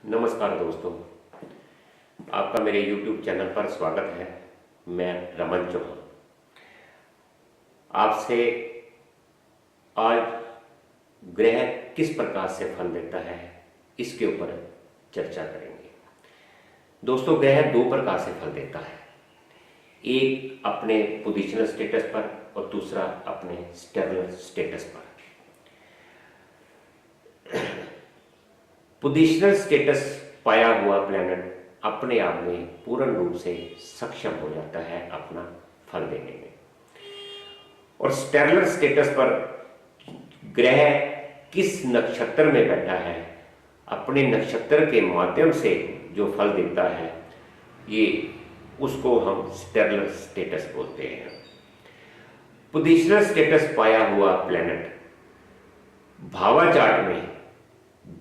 नमस्कार दोस्तों, आपका मेरे YouTube चैनल पर स्वागत है। मैं रमन चौहान आपसे आज ग्रह किस प्रकार से फल देता है इसके ऊपर चर्चा करेंगे। दोस्तों, ग्रह दो प्रकार से फल देता है, एक अपने पोजिशनल स्टेटस पर और दूसरा अपने स्टेबल स्टेटस पर। पोजिशनल स्टेटस पाया हुआ प्लैनेट अपने आप में पूर्ण रूप से सक्षम हो जाता है अपना फल देने में, और स्टेलर स्टेटस पर ग्रह किस नक्षत्र में बैठा है अपने नक्षत्र के माध्यम से जो फल देता है ये उसको हम स्टेलर स्टेटस बोलते हैं। पोजिशनल स्टेटस पाया हुआ प्लैनेट भावा चार्ट में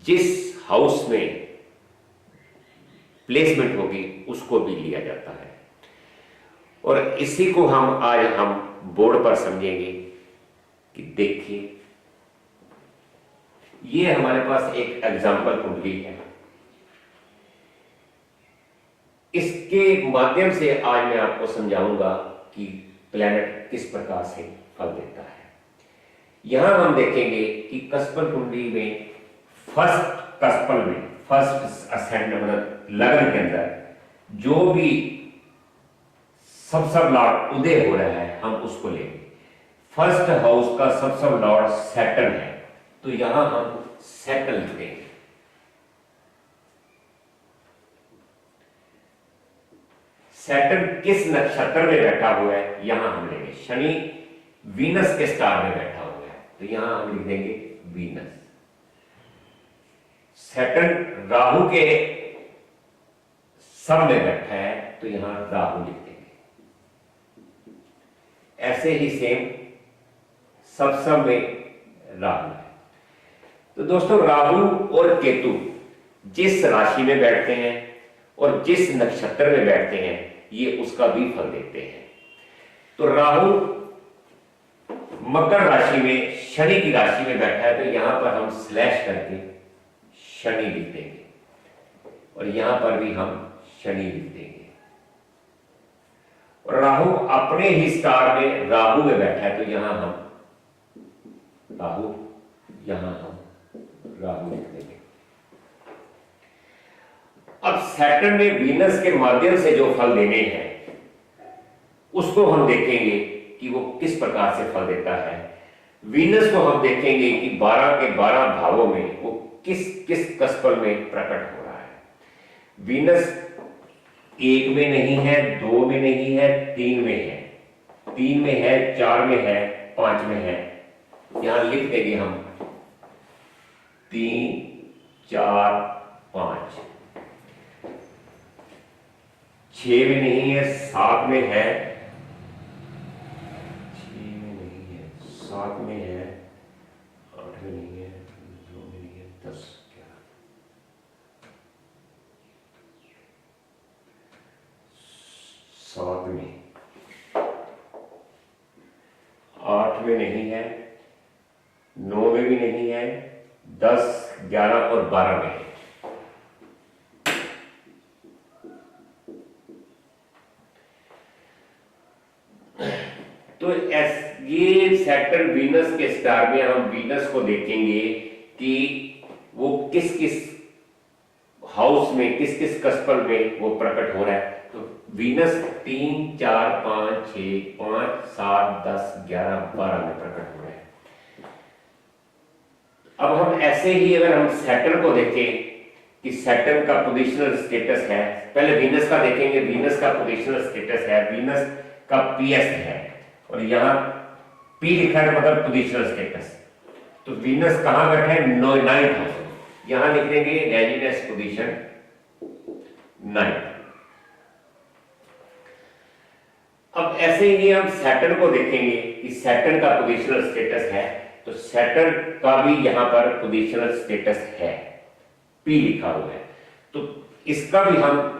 जिस हाउस में प्लेसमेंट होगी उसको भी लिया जाता है, और इसी को हम बोर्ड पर समझेंगे कि देखिए ये हमारे पास एक एग्जाम्पल कुंडली है। इसके माध्यम से आज मैं आपको समझाऊंगा कि प्लैनेट किस प्रकार से फल देता है। यहां हम देखेंगे कि कस्पल कुंडली में फर्स्ट असेंड मतलब लग्न के अंदर जो भी सब लॉर्ड उदय हो रहा है हम उसको लेंगे। फर्स्ट हाउस का सब लॉर्ड सैटर्न है, तो यहां हम सैटर्न लेंगे। सैटर्न किस नक्षत्र में बैठा हुआ है यहां हम लेंगे। शनि वीनस के स्टार में बैठा हुआ है, तो यहां हम लिख देंगे वीनस। सैटर्न राहु के सब में बैठा है, तो यहां राहु लिख देंगे। ऐसे ही सेम सब में राहु है। तो दोस्तों, राहु और केतु जिस राशि में बैठते हैं और जिस नक्षत्र में बैठते हैं ये उसका भी फल देते हैं। तो राहु मकर राशि में शनि की राशि में बैठा है, तो यहां पर हम स्लैश करके शनि लिख देंगे, और यहां पर भी हम शनि लिख देंगे। और राहु अपने ही स्टार में राहु में बैठा है, तो यहां हम राहु लिख देंगे। अब सैटर्न ने वीनस के माध्यम से जो फल देने हैं उसको हम देखेंगे कि वो किस प्रकार से फल देता है। वीनस को हम देखेंगे कि 12 के 12 भावों में वो किस कस्पल में प्रकट हो रहा है। वीनस 1 में नहीं है, 2 में नहीं है, 3 में है, 3 में है, 4 में है, 5 में है। यहां लिख देंगे हम 3, 4, 5। 6 में नहीं है, 7 में है, 6 में नहीं है, 7 में है, 8 में नहीं है, 9 में नहीं है, 10, 11, 7 में, 8 में नहीं है, 9 में भी नहीं है, 10, 11 और 12 में है। तो ये सैटर्न वीनस के स्टार में हम वीनस को देखेंगे कि वो किस किस हाउस में किस कस्पल में वो प्रकट हो रहा है। तो वीनस 3, 4, 5, 6, 5, 7, 10, 11, 12 में प्रकट हो रहा है। अब हम ऐसे ही अगर हम सैटर्न को देखें कि सैटर्न का पोजिशनल स्टेटस है, पहले वीनस का देखेंगे। वीनस का पोजिशनल स्टेटस है, वीनस का पीएस है, और यहां पी लिखा है मतलब पोजिशनल स्टेटस। तो वीनस कहां बैठा है? 9th house. यहां लिख देंगे रेजिडेंस पोजीशन 9। अब ऐसे ही हम सैटर्न को देखेंगे कि सैटर्न का पोजिशनल स्टेटस है, तो सैटर्न का भी यहां पर पोजिशनल स्टेटस है, पी लिखा हुआ है। तो इसका भी हम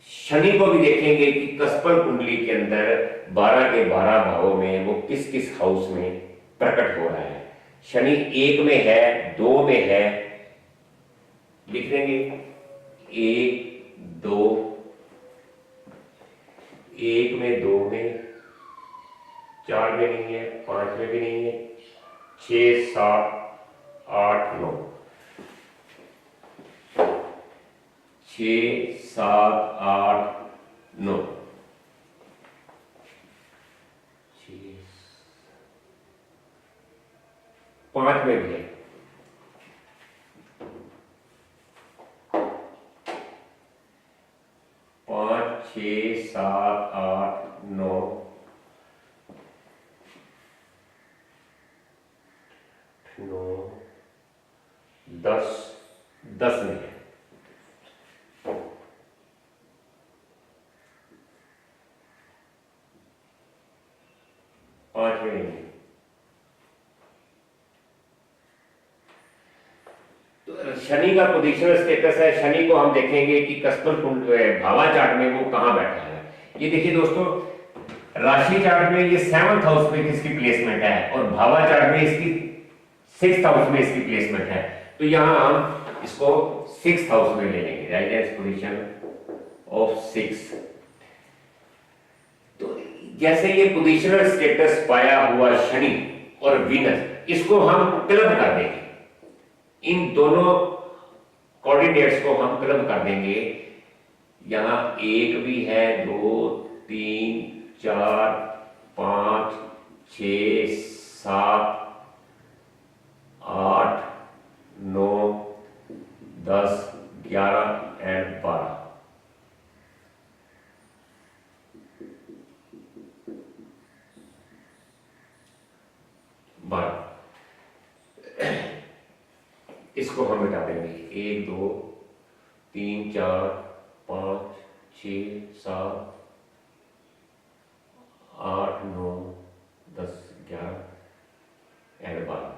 शनि को भी देखेंगे कि कस्पल कुंडली के अंदर 12 के 12 भावों में वो किस किस हाउस में प्रकट हो रहा है। शनि 1 में है, 2 में है, लिख देंगे 1 2, 1 में, 2 में, 4 में नहीं है, 5 में भी नहीं है, 6 7 8 9, 6 7 8 9, 5 में भी है, 5 6 7 8 9, 10 10 में है, 5 में नहीं है। तो शनि का पोजिशनल स्टेटस है, शनि को हम देखेंगे कि कस्पर कुंड भावा चार्ट में वो कहां बैठा है। ये देखिए दोस्तों, राशि चार्ट में ये 7th हाउस में इसकी प्लेसमेंट है और भावा चार्ट में इसकी 6th हाउस में इसकी प्लेसमेंट है। तो यहां हम इसको 6th हाउस में ले लेंगे, राइट पोजीशन ऑफ 6। तो जैसे ये पोजीशनल स्टेटस पाया हुआ शनि और वीनस, इसको हम क्लब कर देंगे, इन दोनों कोऑर्डिनेट्स को हम क्लब कर देंगे। यहां 1 भी है, 2 3 4 5 6 7 8 9 10 11 एंड 12। इसको हम मिटा देंगे, 1 2 3 4 5 6 7 8 9 10 11 एंड 12।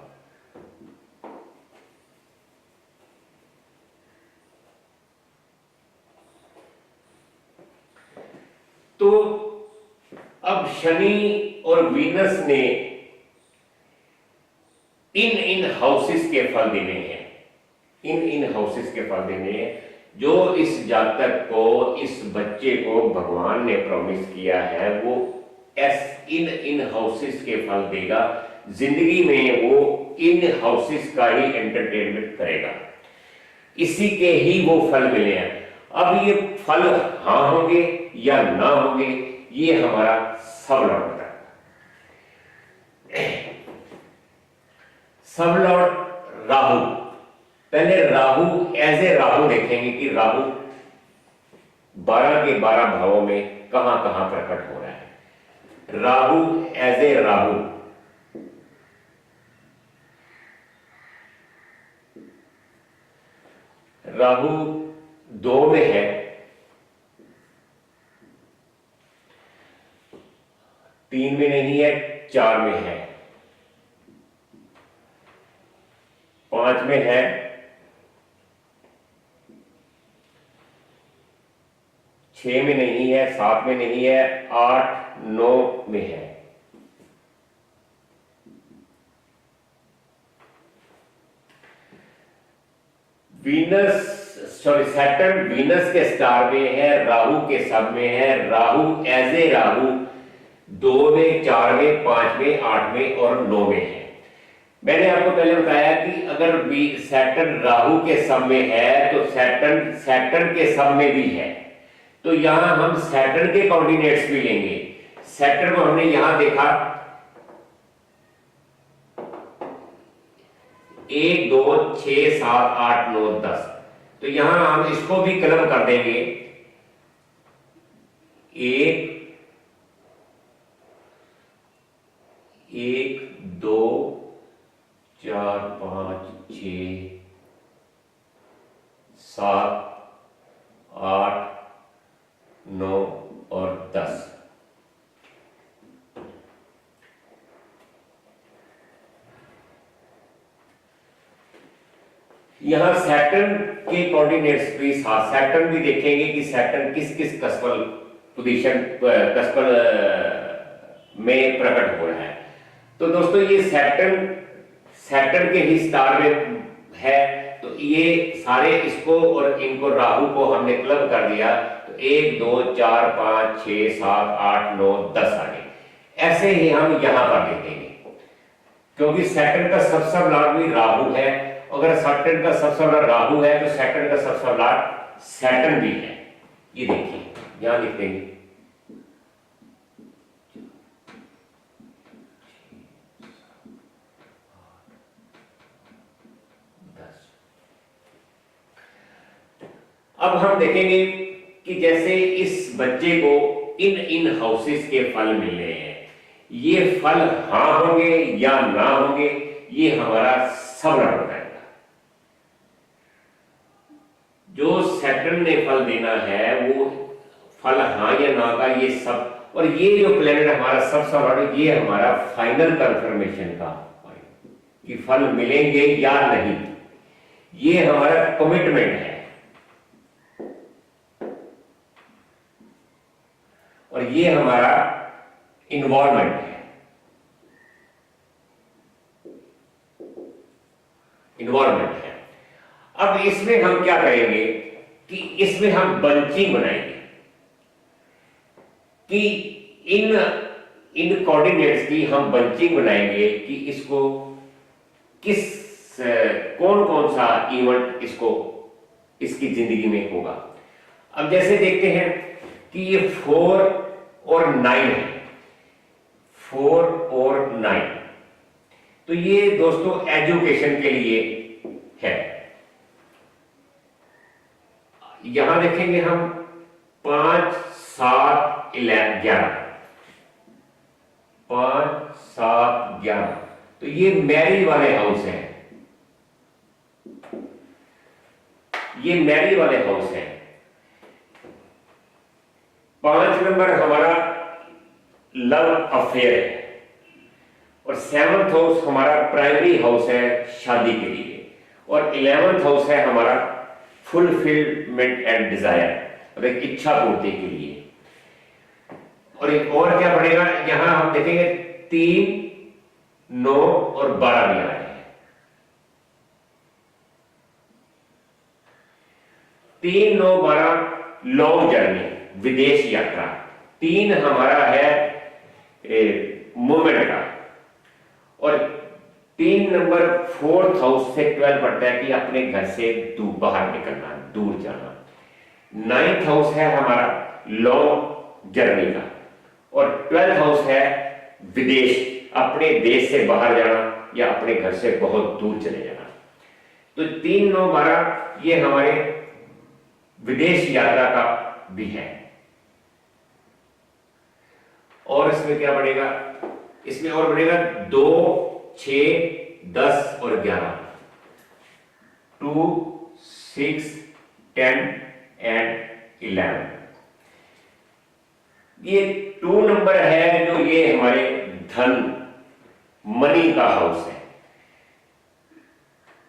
तो अब शनि और वीनस ने इन हाउसेस के फल देने हैं, इन हाउसेस के फल देने हैं। जो इस जातक को, इस बच्चे को भगवान ने प्रॉमिस किया है, वो इन हाउसेस के फल देगा। जिंदगी में वो इन हाउसेस का ही एंटरटेनमेंट करेगा, इसी के ही वो फल मिले हैं। अब ये फल हाँ होंगे या ना होंगे, ये हमारा सब लॉर्ड बताएगा। सब लॉर्ड राहु, पहले राहु एज ए राहु देखेंगे कि राहु 12 के 12 भावों में कहां कहां प्रकट हो रहा है। राहु एज ए राहु, राहु 2 में है, 3 में नहीं है, 4 में है, 5 में है, 6 में नहीं है, 7 में नहीं है, 8 9 में है। वीनस सैटर्न वीनस के स्टार में है, राहु के सब में है। राहु एज ए राहु 2 में, 4 में, 5 में, 8 में और 9 में है। मैंने आपको पहले बताया कि अगर सैटर्न राहु के सब में है तो सैटर्न के सब में भी है। तो यहां हम सैटर्न के कोऑर्डिनेट्स भी लेंगे। सैटर्न को हमने यहां देखा 1 2 6 7 8 9 10, तो यहां हम इसको भी क्लब कर देंगे। 1 1 2 4 5 6 7 8 9 और 10। यहां सैटर्न के कोऑर्डिनेट्स भी साथ, सैटर्न भी देखेंगे कि सैटर्न किस किस कस्पल पोजीशन कस्पल में प्रकट हो रहा है। तो दोस्तों ये सैटर्न के ही स्टार में है, तो ये सारे इसको और इनको राहु को हमने क्लब कर दिया, तो 1 2 4 5 6 7 8 9 10 आ गए। ऐसे ही हम यहां पर देखेंगे, क्योंकि सैटर्न का सबसे लॉर्ड भी राहु है। अगर सैटर्न का सबसे लॉर्ड राहु है तो सैटर्न का सबसे लॉर्ड सैटर्न भी है। ये देखिए यहां लिख देंगे। अब हम देखेंगे कि जैसे इस बच्चे को इन इन हाउसेस के फल मिल रहे हैं, ये फल हाँ होंगे या ना होंगे, ये हमारा सबलर बताएगा। जो सैटर्न ने फल देना है वो फल हाँ या ना का ये सब, और ये जो प्लेनेट हमारा सबसे बड़ा, ये हमारा फाइनल कंफर्मेशन का कि फल मिलेंगे या नहीं, ये हमारा कमिटमेंट है। और ये हमारा इन्वॉल्वमेंट है, इन्वॉल्वमेंट है। अब इसमें हम क्या करेंगे कि इसमें हम बंचिंग बनाएंगे कि इन इन कोऑर्डिनेट्स की हम बंचिंग बनाएंगे कि इसको किस कौन कौन सा इवेंट इसको इसकी जिंदगी में होगा। अब जैसे देखते हैं कि ये 4 और 9 है, 4 और 9, तो ये दोस्तों एजुकेशन के लिए है। यहां देखेंगे हम 5 7 11, 5 7 11, तो ये मैरिज वाले हाउस है, ये मैरिज वाले हाउस है। 5 नंबर हमारा लव अफेयर है, और 7th हाउस हमारा प्राइमरी हाउस है शादी के लिए, और 11th हाउस है हमारा फुलफिलमेंट एंड डिजायर, और एक इच्छा पूर्ति के लिए। और एक और क्या बढ़ेगा, यहां हम देखेंगे 3 9 और 12 भी आ रहे हैं। 3 9 12 लॉन्ग जर्नी, विदेश यात्रा। 3 हमारा है मूवमेंट का, और 3 नंबर 4th हाउस से 12 पड़ता है कि अपने घर से बाहर निकलना, दूर जाना। 9th हाउस है हमारा लॉन्ग जर्नी का, और 12th हाउस है विदेश, अपने देश से बाहर जाना या अपने घर से बहुत दूर चले जाना। तो 3 9 12 ये हमारे विदेश यात्रा का भी है। और इसमें क्या बढ़ेगा, इसमें और बढ़ेगा 2 6 10 और 11, 2 6 10 एंड 11। ये 2 नंबर है जो ये हमारे धन मनी का हाउस है,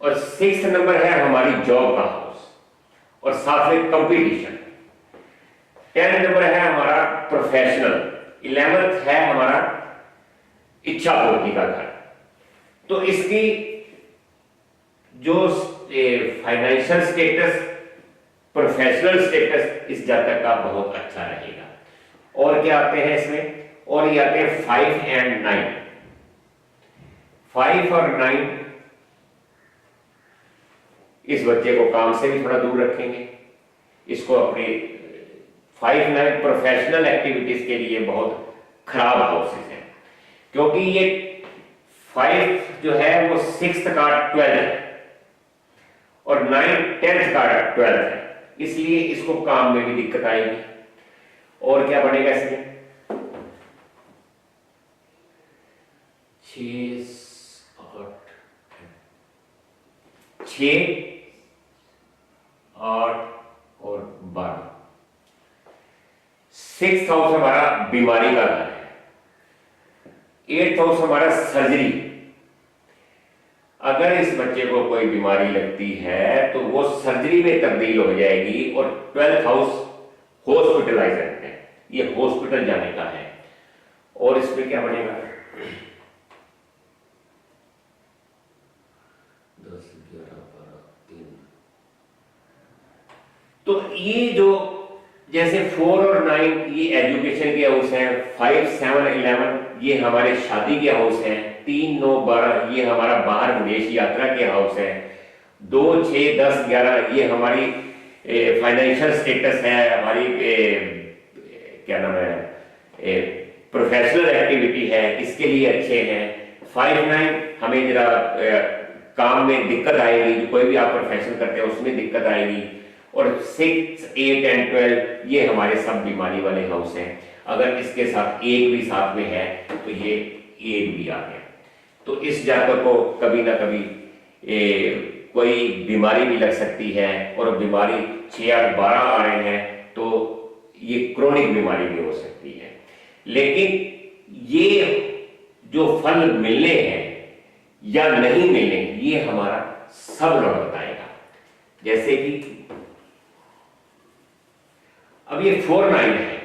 और 6 नंबर है हमारी जॉब का हाउस, और साथ में कंपटीशन। 10 नंबर है हमारा प्रोफेशनल, 11th है हमारा इच्छा पूर्ति का घर। तो इसकी जो फाइनेंशियल स्टेटस, प्रोफेशनल स्टेटस इस जातक का बहुत अच्छा रहेगा। और क्या आते हैं इसमें, और ये आते हैं 5 एंड 9। 5 और 9 इस बच्चे को काम से भी थोड़ा दूर रखेंगे, इसको अपनी 5 9 प्रोफेशनल एक्टिविटीज के लिए बहुत खराब हाउसेस हैं, क्योंकि ये 5 जो है वो 6th का 12 है, और 9 10th का 12 है, इसलिए इसको काम में भी दिक्कत आएगी। और क्या बढ़ेगा इसमें, 6 8 और 12। 6th हाउस हमारा बीमारी का घर है, 8th हाउस हमारा सर्जरी। अगर इस बच्चे को कोई बीमारी लगती है तो वो सर्जरी में तब्दील हो जाएगी, और 12th हाउस हॉस्पिटलाइजेशन है, ये हॉस्पिटल जाने का है। और इसमें क्या बनेगा, 10 11 12 3 तो ये जो जैसे 4 और 9 ये एजुकेशन के हाउस हैं, 5, 7, 11 ये हमारे शादी के हाउस हैं, 3, 9, 12 ये हमारा बाहर विदेश यात्रा के हाउस है, 2, 6, 10, 11 ये हमारी फाइनेंशियल स्टेटस है, हमारी क्या नाम है प्रोफेशनल एक्टिविटी है, इसके लिए अच्छे हैं। 5, 9 हमें जरा काम में दिक्कत आएगी, जो कोई भी आप प्रोफेशन करते हैं उसमें दिक्कत आएगी। और 6, 8 एंड 12 ये हमारे सब बीमारी वाले हाउस हैं। अगर इसके साथ 1 भी साथ में है तो ये 1 भी आ गया। तो इस जातक को कभी ना कभी कोई बीमारी भी लग सकती है, और बीमारी 6, 8, 12 आ रहे हैं तो ये क्रोनिक बीमारी भी हो सकती है। लेकिन ये जो फल मिलने हैं या नहीं मिलने ये हमारा सब लॉर्ड बताएगा। जैसे कि अब ये 4, 9 है।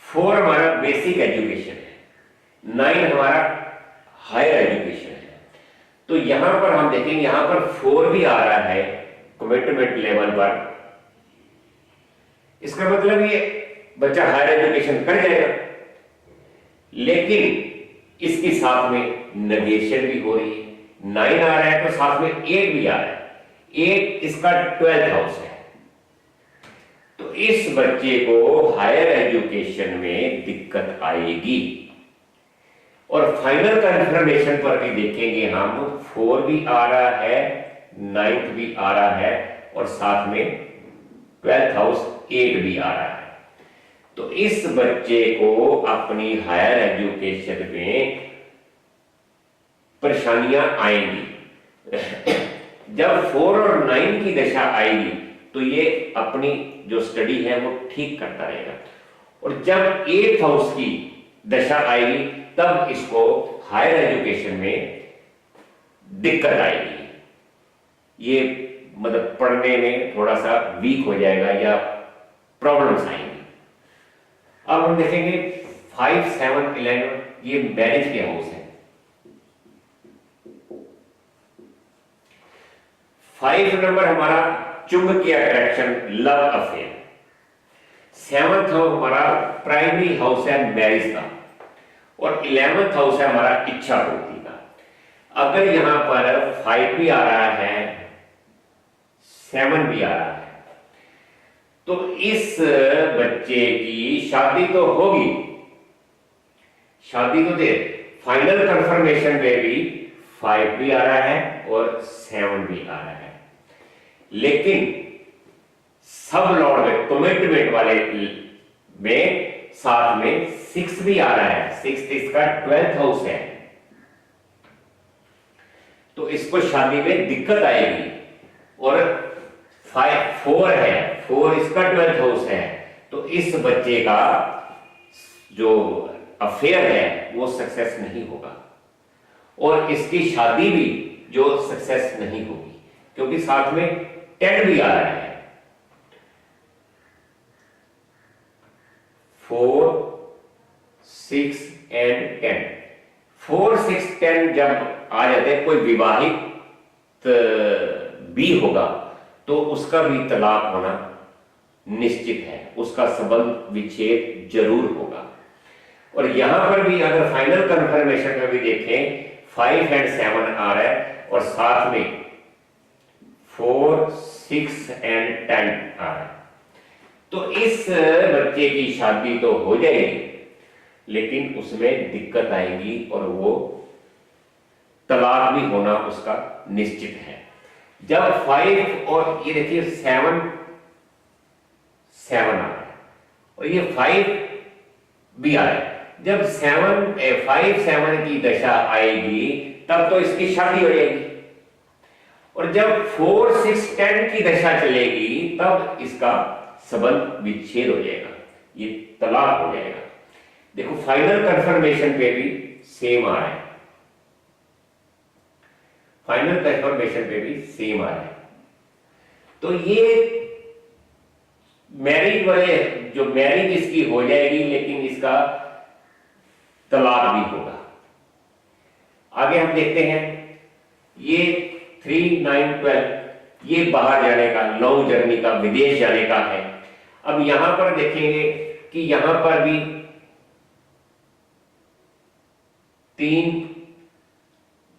4 हमारा बेसिक एजुकेशन है, 9 हमारा हायर एजुकेशन है। तो यहां पर हम देखेंगे, यहां पर 4 भी आ रहा है कमिटमेंट लेवल पर। इसका मतलब ये बच्चा हायर एजुकेशन कर जाएगा, लेकिन इसके साथ में नेगेशन भी हो रही है। 9 आ रहा है तो साथ में 8 भी आ रहा है। 8 इसका 12th हाउस है। तो इस बच्चे को हायर एजुकेशन में दिक्कत आएगी। और फाइनल कंफर्मेशन पर भी देखेंगे हम, 4 भी आ रहा है, 9th भी आ रहा है, और साथ में 12th हाउस 8 भी आ रहा है। तो इस बच्चे को अपनी हायर एजुकेशन में परेशानियां आएंगी। जब 4 और 9 की दशा आएगी तो ये अपनी जो स्टडी है वो ठीक करता रहेगा। और जब 8th हाउस की दशा आएगी तब इसको हायर एजुकेशन में दिक्कत आएगी। ये मतलब पढ़ने में थोड़ा सा वीक हो जाएगा या प्रॉब्लम्स आएंगी। अब हम देखेंगे 5, 7, 11 ये मैरिज के हाउस है। 5 नंबर हमारा चुंबकीय attraction, love affair. 7th house हमारा प्राइमरी हाउस है मैरिज का, और 11th हाउस है हमारा इच्छा पूर्ति का। अगर यहां पर 5 भी आ रहा है, 7 भी आ रहा है, तो इस बच्चे की शादी तो होगी, शादी तो दे। फाइनल कंफर्मेशन में भी 5 भी आ रहा है और 7 भी आ रहा है, लेकिन सब लॉर्ड में कमिटमेंट वाले में साथ में 6 भी आ रहा है। 6 इसका 12th हाउस है, तो इसको शादी में दिक्कत आएगी। और 4 है, 4 इसका 12th हाउस है, तो इस बच्चे का जो अफेयर है वो सक्सेस नहीं होगा, और इसकी शादी भी जो सक्सेस नहीं होगी, क्योंकि साथ में 10 भी आ रहा है। 4, 6 एंड 10। 4, 6, 10 जब आ जाते हैं, कोई विवाहित भी होगा तो उसका भी तलाक होना निश्चित है, उसका संबंध विच्छेद जरूर होगा। और यहां पर भी अगर फाइनल कंफर्मेशन में भी देखें, 5 एंड 7 आ रहा है, और साथ में 4, 6 एंड 10 आ रहा है। तो इस बच्चे की शादी तो हो जाएगी, लेकिन उसमें दिक्कत आएगी, और वो तलाक भी होना उसका निश्चित है। जब 5 और ये देखिए 7 आ रहा है, और ये 5 भी आ रहा है। जब 5, 7 की दशा आएगी तब तो इसकी शादी हो जाएगी, और जब 4, 6, 10 की दशा चलेगी तब इसका संबंध विच्छेद हो जाएगा, ये तलाक हो जाएगा। देखो फाइनल कंफर्मेशन पे भी सेम आ रहा है, फाइनल कंफर्मेशन पे भी सेम आ रहा है। तो ये मैरिज वाले, जो मैरिज इसकी हो जाएगी, लेकिन इसका तलाक भी होगा। आगे हम देखते हैं, ये 3, 9, 12 ये बाहर जाने का, लॉन्ग जर्नी का, विदेश जाने का है। अब यहां पर देखेंगे कि यहां पर भी 3,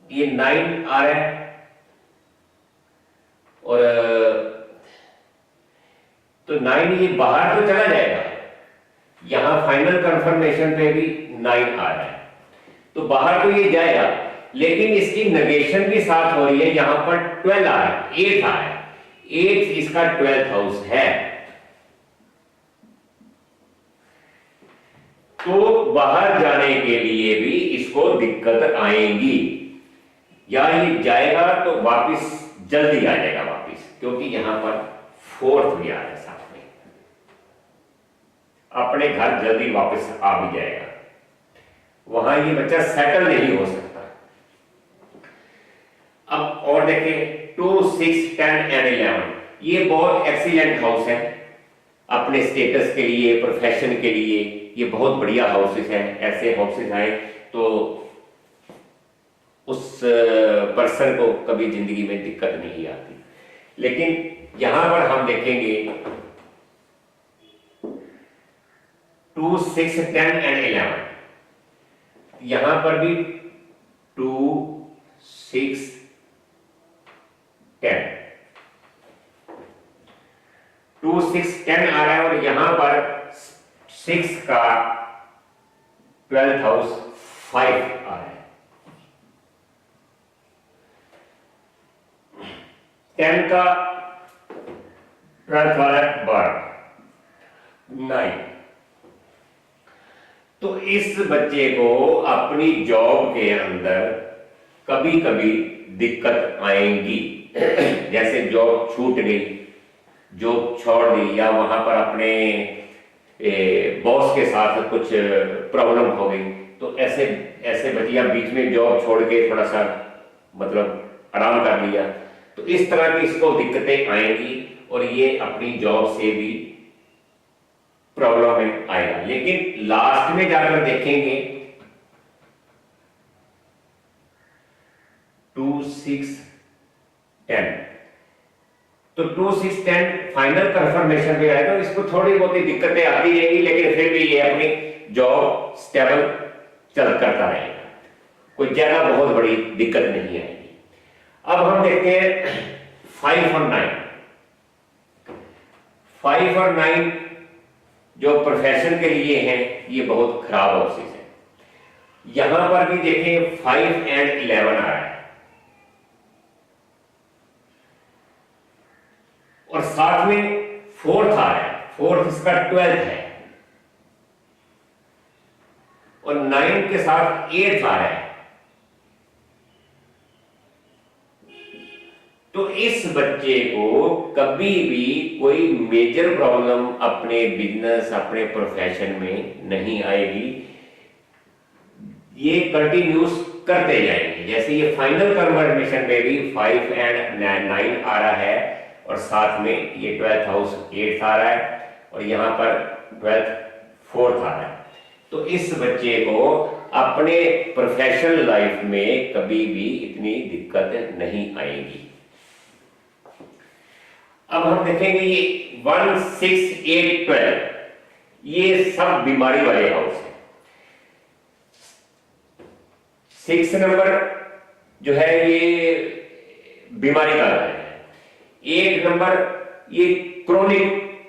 ये 9 आ रहा है, और तो 9 ये बाहर तो चला जाएगा, यहां फाइनल कंफर्मेशन पे भी 9 आ रहा है, तो बाहर तो ये जाएगा, लेकिन इसकी नेगेशन भी साथ हो रही है। यहां पर 12 आ रहा है, 8 आ रहा है, 8 इसका 12th हाउस है, तो बाहर जाने के लिए भी इसको दिक्कत आएगी, या ये जाएगा तो वापस जल्दी आ जाएगा वापस, क्योंकि यहां पर 4th भी आ रहा है साथ में, अपने घर जल्दी वापस आ भी जाएगा, वहां ये बच्चा सेटल नहीं हो सकता। अब और देखें 2, 6, 10 एंड 11, ये बहुत एक्सीलेंट हाउस है अपने स्टेटस के लिए, प्रोफेशन के लिए, ये बहुत बढ़िया हाउसेस हैं। ऐसे हाउसेस आए तो उस पर्सन को कभी जिंदगी में दिक्कत नहीं आती। लेकिन यहां पर हम देखेंगे 2, 6, 10 एंड 11, यहां पर भी 2, 6, 10, 2, 6, 10 आ रहा है, और यहां पर 6 का 12th हाउस 5 आ रहा है, 10 का 12th आ रहा है 12, 9। तो इस बच्चे को अपनी जॉब के अंदर कभी कभी दिक्कत आएगी, जैसे जॉब छूट गई, जॉब छोड़ दी, या वहां पर अपने बॉस के साथ कुछ प्रॉब्लम हो गई, तो ऐसे ऐसे बच्चियां बीच में जॉब छोड़ के थोड़ा सा मतलब आराम कर लिया, तो इस तरह की इसको दिक्कतें आएंगी, और ये अपनी जॉब से भी प्रॉब्लम में आएगा। लेकिन लास्ट में जाकर देखेंगे 2, 6, 10, तो 2, 6, 10 फाइनल कंफर्मेशन पे आएगा, तो इसको थोड़ी बहुत ही दिक्कतें आती रहेगी, लेकिन फिर भी ये अपनी जॉब स्टेबल चल करता रहेगा, कोई ज्यादा बहुत बड़ी दिक्कत नहीं आएगी। अब हम देखते हैं 5 और 9। 5 और 9 जो प्रोफेशन के लिए हैं, ये बहुत खराब हाउसेस है। यहां पर भी देखें 5 एंड 11 आ रहा है, और साथ में 4th आ रहा है, 4th इसका 12th है, और 9 के साथ 8th आ रहा है। तो इस बच्चे को कभी भी कोई मेजर प्रॉब्लम अपने बिजनेस, अपने प्रोफेशन में नहीं आएगी, ये कंटिन्यूस करते जाएंगे। जैसे ये फाइनल कंफर्मेशन में भी 5 एंड 9 आ रहा है, और साथ में ये 12th हाउस 8th आ रहा है, और यहां पर 12th 4th आ रहा है। तो इस बच्चे को अपने प्रोफेशनल लाइफ में कभी भी इतनी दिक्कत नहीं आएगी। अब हम देखेंगे ये 1, 6, 8, 12, ये सब बीमारी वाले हाउस है। 6 नंबर जो है ये बीमारी का है, 8 नंबर ये क्रोनिक,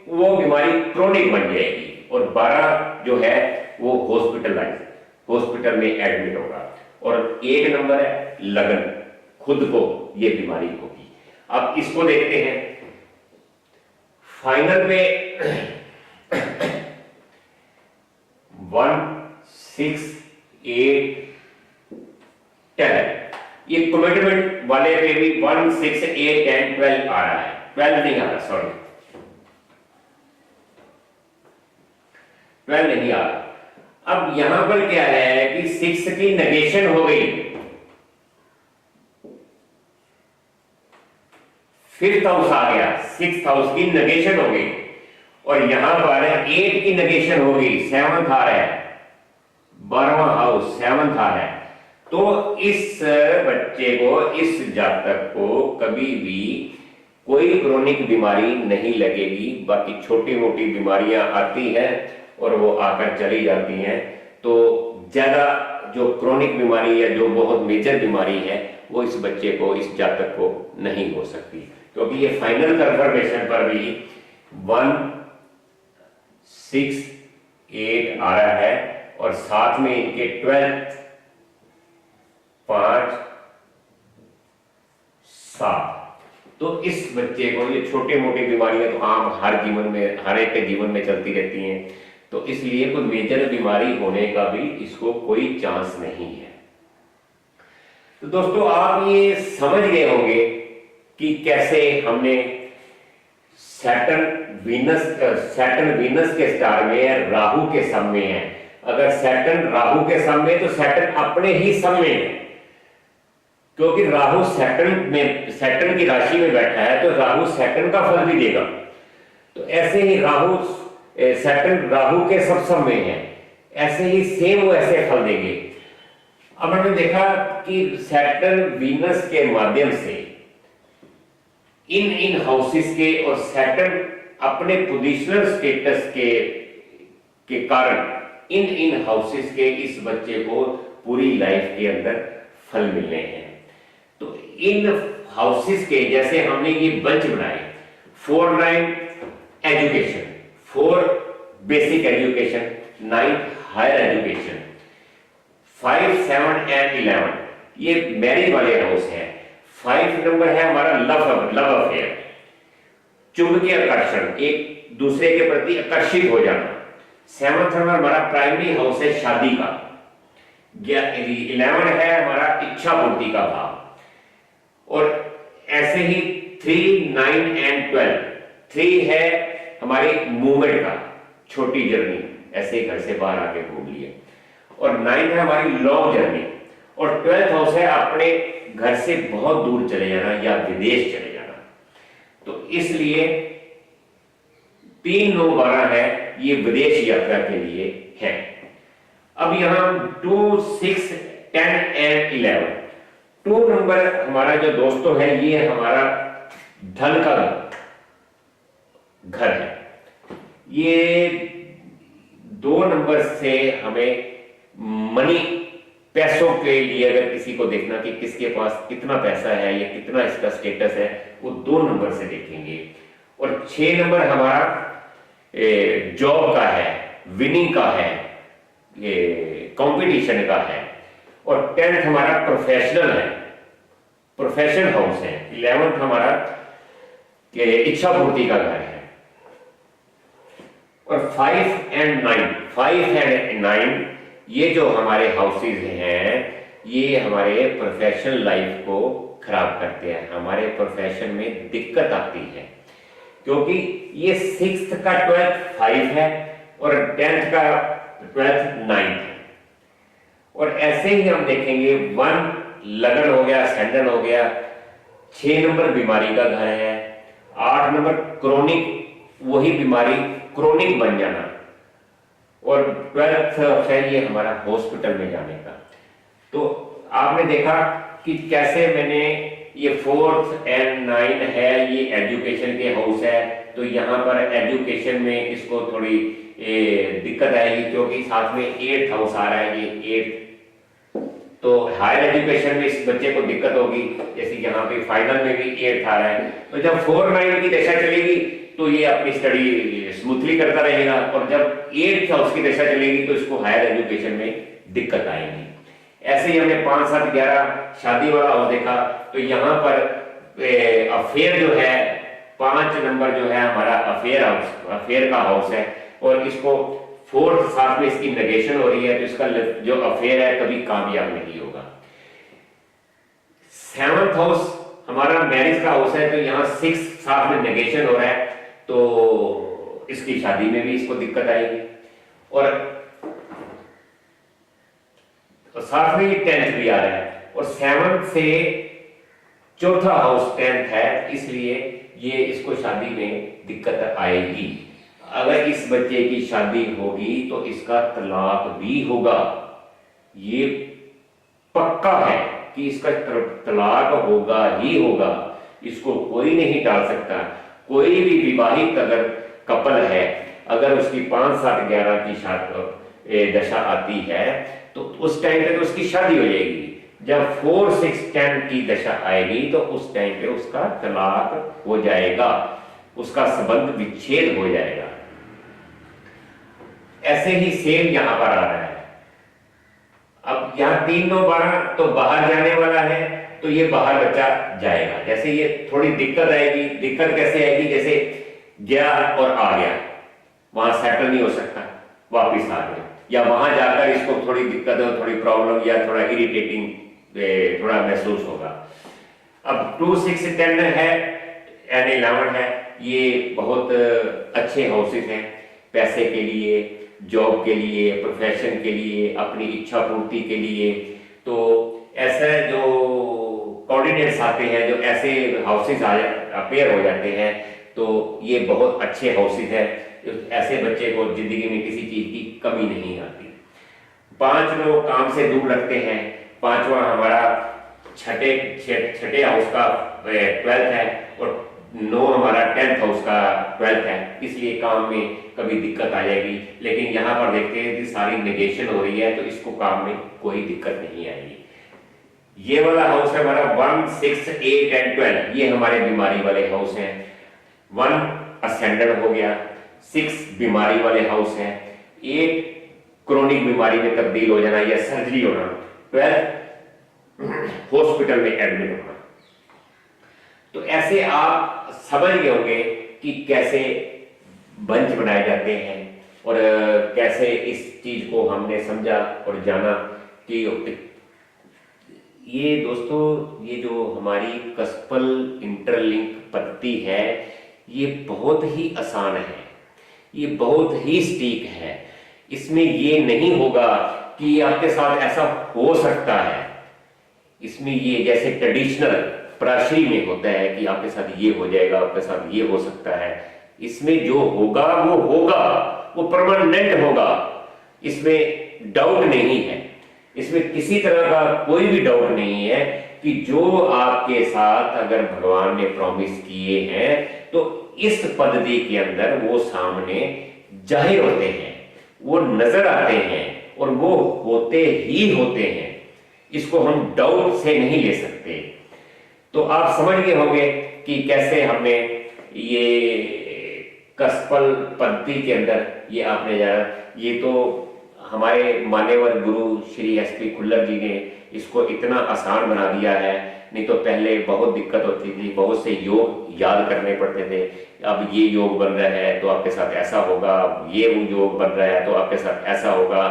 वो बीमारी क्रोनिक बन जाएगी, और 12 जो है वो हॉस्पिटल में एडमिट होगा, और 1 नंबर है लगन, खुद को ये बीमारी होगी। अब इसको देखते हैं फाइनल पे 1, 6, 8, 10, ये कमिटमेंट वाले पे भी 1, 6, 8, 10, 12 आ रहा है, 12 नहीं आ रहा, सॉरी 12 नहीं आ रहा। अब यहां पर क्या है कि 6 की नेगेशन हो गई, 5th हाउस आ गया, 6th हाउस की नेगेशन हो गई, और यहां पर 8 की नेगेशन हो गई, 7th आ रहा है, 12वां हाउस 7th आ रहा है। तो इस बच्चे को, इस जातक को कभी भी कोई क्रोनिक बीमारी नहीं लगेगी। बाकी छोटी मोटी बीमारियां आती हैं और वो आकर चली जाती हैं। तो ज्यादा जो क्रोनिक बीमारी या जो बहुत मेजर बीमारी है वो इस बच्चे को, इस जातक को नहीं हो सकती, क्योंकि ये फाइनल कंफर्मेशन पर भी 1, 6, 8 आ रहा है और साथ में इनके 12th 5, 7। तो इस बच्चे को ये छोटी मोटी बीमारियां तो आम हर जीवन में, हर एक के जीवन में चलती रहती हैं, तो इसलिए कोई मेजर बीमारी होने का भी इसको कोई चांस नहीं है। तो दोस्तों आप ये समझ गए होंगे कि कैसे हमने सैटर्न वीनस के स्टार में है, राहु के सम में है। अगर सैटर्न राहु के सम में, तो सैटर्न अपने ही सम में है, क्योंकि राहु सैटर्न की राशि में बैठा है, तो राहु सैटर्न का फल भी देगा। तो ऐसे ही सैटर्न राहु के सब में है, ऐसे ही सेम वो ऐसे फल देंगे। अब हमने देखा कि सैटर्न वीनस के माध्यम से इन हाउसेस के और सैटर्न अपने पोजिशनल स्टेटस के कारण इन हाउसेस के इस बच्चे को पूरी लाइफ के अंदर फल मिलने हैं। तो इन हाउसेस के जैसे हमने ये बंच बनाए, 4, 9 education, 4 basic education, 9 higher education, 5, 7 and 11 ये मैरिज वाले हाउस है। 5 नंबर है हमारा लव अफेयर, चुंबकीय आकर्षण, एक दूसरे के प्रति आकर्षित हो जाना। 7th नंबर हमारा प्राइमरी हाउस है शादी का। 11 है हमारा इच्छा पूर्ति का भाव। और ऐसे ही 3, 9 एंड 12, 3 है हमारी मूवमेंट का, छोटी जर्नी, ऐसे ही घर से बाहर आके घूम लिए। और 9 है हमारी लॉन्ग जर्नी। और 12th हाउस है अपने घर से बहुत दूर चले जाना या विदेश चले जाना। तो इसलिए 3, 9, 12 है, ये विदेश यात्रा के लिए है। अब यहां 2, 6, 10 एंड 11, 2 नंबर हमारा जो दोस्तों है, ये हमारा धन का घर है। ये 2 नंबर से हमें मनी, पैसों के लिए अगर किसी को देखना कि किसके पास कितना पैसा है या कितना इसका स्टेटस है, वो 2 नंबर से देखेंगे। और 6 नंबर हमारा जॉब का है, विनिंग का है, कंपटीशन का है। और 10th हमारा प्रोफेशनल है, प्रोफेशनल हाउस है। 11th हमारा इच्छा पूर्ति का घर है। और 5 एंड 9 ये जो हमारे हाउसेज हैं, ये हमारे प्रोफेशनल लाइफ को खराब करते हैं, हमारे प्रोफेशन में दिक्कत आती है, क्योंकि ये 6th का 12th 5 है और 10th का 12th 9 है। और ऐसे ही हम देखेंगे 1 लगन हो गया, स्टैंडर्ड हो गया। 6 नंबर बीमारी का घर है। 8 नंबर क्रोनिक, वही बीमारी क्रोनिक बन जाना। और 12th है ये हमारा हॉस्पिटल में जाने का। तो आपने देखा कि कैसे मैंने ये 4th एंड 9 है, ये एजुकेशन के हाउस है। तो यहाँ पर एजुकेशन में इसको थोड़ी दिक्कत आएगी, क्योंकि साथ में 8th हाउस आ रहा है, ये 8th। तो हायर एजुकेशन में इस बच्चे को दिक्कत होगी, जैसे यहाँ पे फाइनल में भी 8th आ रहा है। तो जब 4, 9 की दशा चलेगी तो ये अपनी स्टडी स्मूथली करता रहेगा, और जब 8th हाउस की दशा चलेगी तो इसको हायर एजुकेशन में दिक्कत आएगी। ऐसे ही हमने 5, 7, 11 शादी वाला हाउस देखा। तो यहाँ पर अफेयर जो है, 5 नंबर जो है हमारा अफेयर का हाउस है, और इसको 4th साथ में इसकी नेगेशन हो रही है, तो इसका जो अफेयर है कभी कामयाब नहीं होगा। 7th हाउस हमारा मैरिज का हाउस है, तो यहाँ 6 साथ में नेगेशन हो रहा है, तो इसकी शादी में भी इसको दिक्कत आएगी। और साथ में 10th भी आ रहा है, और 7th से 4था हाउस 10th है, इसलिए ये इसको शादी में दिक्कत आएगी। अगर इस बच्चे की शादी होगी तो इसका तलाक भी होगा, ये पक्का है कि इसका तलाक होगा ही होगा, इसको कोई नहीं टाल सकता। कोई भी विवाहित अगर कपल है, अगर उसकी 5, 7, 11 की दशा आती है तो उस टाइम पे तो उसकी शादी हो जाएगी। जब 4, 6, 10 की दशा आएगी तो उस टाइम पे उसका तलाक हो जाएगा, उसका संबंध विच्छेद हो जाएगा। ऐसे ही सेम यहां पर आ रहा है। अब यहां 3, 9, 12 तो बाहर जाने वाला है, तो ये बाहर बच्चा जाएगा। जैसे ये थोड़ी दिक्कत आएगी। दिक्कत कैसे आएगी? जैसे गया और आ गया, वहां सेटल नहीं हो सकता, वापिस आ गया, या वहां जाकर इसको थोड़ी दिक्कत हो, थोड़ी प्रॉब्लम या थोड़ा इरिटेटिंग थोड़ा महसूस होगा। अब 2, 6, 10 है एंड 11 है, ये बहुत अच्छे हाउसेस हैं पैसे के लिए, जॉब के लिए, प्रोफेशन के लिए, अपनी इच्छा पूर्ति के लिए। तो ऐसे जो कोऑर्डिनेट्स आते हैं, जो ऐसे हाउसेस अपेयर हो जाते हैं, तो ये बहुत अच्छे हाउसेस हैं। ऐसे बच्चे को जिंदगी में किसी चीज की कमी नहीं आती। 5 लोग काम से दूर रखते हैं। 5वां हमारा छठे हाउस का 12th है और 9 हमारा 10th हाउस का 12th है, इसलिए काम में कभी दिक्कत आ जाएगी। लेकिन यहाँ पर देखते हैं कि सारी नेगेशन हो रही है, तो इसको काम में कोई दिक्कत नहीं आएगी। ये वाला हाउस है हमारा 1, 6, 8 एंड 12, ये हमारे बीमारी वाले हाउस हैं। 1 असेंडेंट हो गया, 6 बीमारी वाले हाउस हैं, 8 क्रोनिक बीमारी में तब्दील हो जाना या सर्जरी होना, 12 हॉस्पिटल में एडमिट होना। तो ऐसे आप समझ गए होंगे कि कैसे बंच बनाए जाते हैं और कैसे इस चीज को हमने समझा और जाना कि ये दोस्तों, ये जो हमारी कस्पल इंटरलिंक पद्धति है, ये बहुत ही आसान है, ये बहुत ही सटीक है। इसमें ये नहीं होगा कि आपके साथ ऐसा हो सकता है। इसमें ये जैसे ट्रेडिशनल प्राचीन में होता है कि आपके साथ ये हो जाएगा, आपके साथ ये हो सकता है। इसमें जो होगा वो होगा, वो परमानेंट होगा, इसमें डाउट नहीं है। इसमें किसी तरह का कोई भी डाउट नहीं है कि जो आपके साथ अगर भगवान ने प्रॉमिस किए हैं तो इस पद्धति के अंदर वो सामने जाहिर होते हैं, वो नजर आते हैं और वो होते ही होते हैं। इसको हम डाउट से नहीं ले सकते। तो आप समझ गए होंगे कि कैसे हमने ये कस्पल पद्धति के अंदर ये आपने जाना। ये तो हमारे मान्यवर गुरु श्री एसपी खुल्लर जी ने इसको इतना आसान बना दिया है। नहीं तो पहले बहुत दिक्कत होती थी, बहुत से योग याद करने पड़ते थे। अब ये योग बन रहा है तो आपके साथ ऐसा होगा, ये योग बन रहा है तो आपके साथ ऐसा होगा,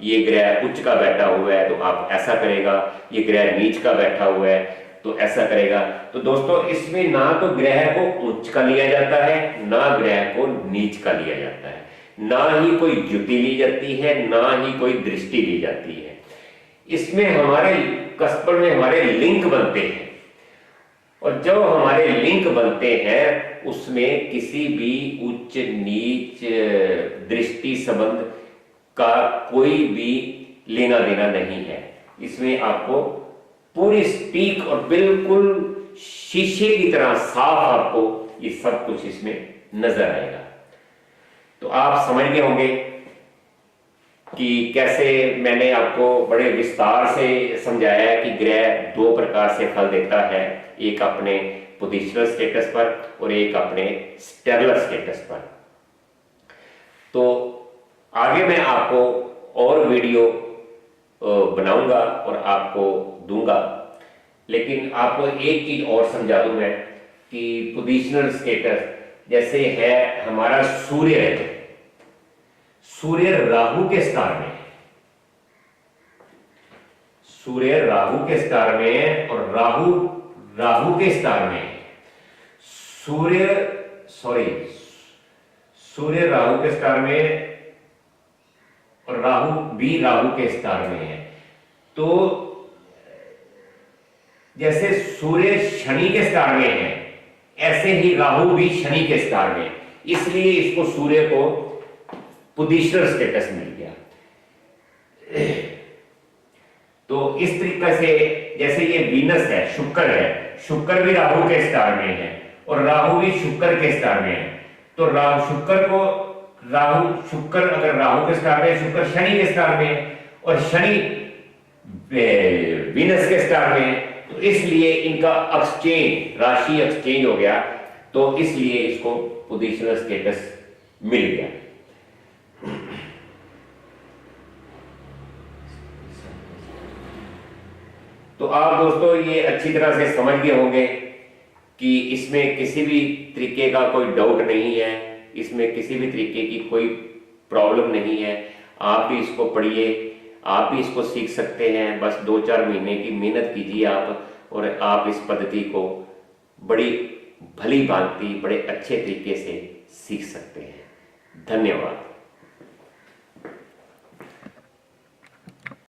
ये ग्रह उच्च का बैठा हुआ है तो आप ऐसा करेगा, ये ग्रह नीच का बैठा हुआ है तो ऐसा करेगा। तो दोस्तों, इसमें ना तो ग्रह को उच्च का लिया जाता है, ना ग्रह को नीच का लिया जाता है, ना ही कोई युति ली जाती है, ना ही कोई दृष्टि ली जाती है। इसमें हमारे कस्पल में हमारे लिंक बनते हैं और जब हमारे लिंक बनते हैं उसमें किसी भी उच्च नीच दृष्टि संबंध का कोई भी लेना देना नहीं है। इसमें आपको पूरी स्टीक और बिल्कुल शीशे की तरह साफ आपको ये सब कुछ इसमें नजर आएगा। तो आप समझ गए होंगे कि कैसे मैंने आपको बड़े विस्तार से समझाया है कि ग्रह 2 प्रकार से फल देता है, एक अपने पोजिशनल स्टेटस पर और एक अपने स्टेलर स्टेटस पर। तो आगे मैं आपको और वीडियो बनाऊंगा और आपको दूंगा, लेकिन आपको एक चीज और समझा दूं मैं कि पोजिशनल स्टेटस जैसे है हमारा सूर्य राहु के स्टार में, सूर्य राहु के स्टार में और राहु के स्टार में, सूर्य राहु के स्टार में और राहु भी राहु के स्टार में है। तो जैसे सूर्य शनि के स्टार में है, ऐसे ही राहु भी शनि के स्टार में, इसलिए इसको सूर्य को पोजिशनल स्टेटस मिल गया। तो इस तरीके से जैसे ये वीनस है, शुक्र है, शुक्र भी राहु के स्टार में है और राहु भी शुक्र के स्टार में है, तो शुक्र अगर राहु के स्टार में है, शुक्र शनि के स्टार में है और शनि वीनस के स्टार में है, तो इसलिए इनका एक्सचेंज, राशि एक्सचेंज हो गया, तो इसलिए इसको पोजिशनल स्टेटस मिल गया। तो आप दोस्तों ये अच्छी तरह से समझ गए होंगे कि इसमें किसी भी तरीके का कोई डाउट नहीं है, इसमें किसी भी तरीके की कोई प्रॉब्लम नहीं है। आप भी इसको पढ़िए, आप भी इसको सीख सकते हैं। बस 2-4 महीने की मेहनत कीजिए आप, और आप इस पद्धति को बड़ी भली भांति बड़े अच्छे तरीके से सीख सकते हैं। धन्यवाद।